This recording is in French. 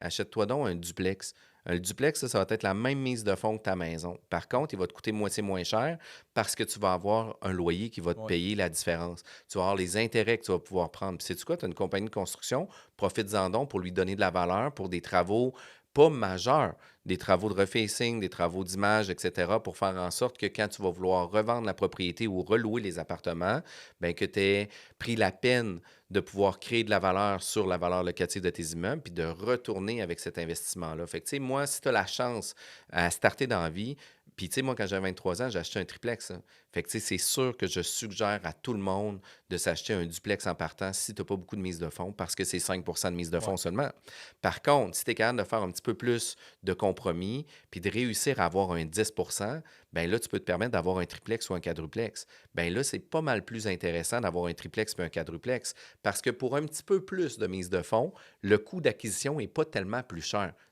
achète-toi donc un duplex. Un duplex, ça va être la même mise de fonds que ta maison. Par contre, il va te coûter moitié moins cher parce que tu vas avoir un loyer qui va te Ouais. payer la différence. Tu vas avoir les intérêts que tu vas pouvoir prendre. Puis, sais-tu quoi? Tu as une compagnie de construction, profites-en donc pour lui donner de la valeur pour des travaux pas majeurs, des travaux de refacing, des travaux d'image, etc., pour faire en sorte que quand tu vas vouloir revendre la propriété ou relouer les appartements, bien que tu aies pris la peine de pouvoir créer de la valeur sur la valeur locative de tes immeubles, puis de retourner avec cet investissement-là. Fait que, tu sais, moi, si tu as la chance à starter dans la vie, puis, tu sais, moi, quand j'avais 23 ans, j'ai acheté un triplex, hein. Fait que, tu sais, c'est sûr que je suggère à tout le monde de s'acheter un duplex en partant si tu n'as pas beaucoup de mise de fonds, parce que c'est 5 de mise de Ouais. fonds seulement. Par contre, si tu es capable de faire un petit peu plus de compromis, puis de réussir à avoir un 10 ben là, tu peux te permettre d'avoir un triplex ou un quadruplex. Ben là, c'est pas mal plus intéressant d'avoir un triplex puis un quadruplex parce que pour un petit peu plus de mise de fonds, le coût d'acquisition n'est pas tellement plus cher.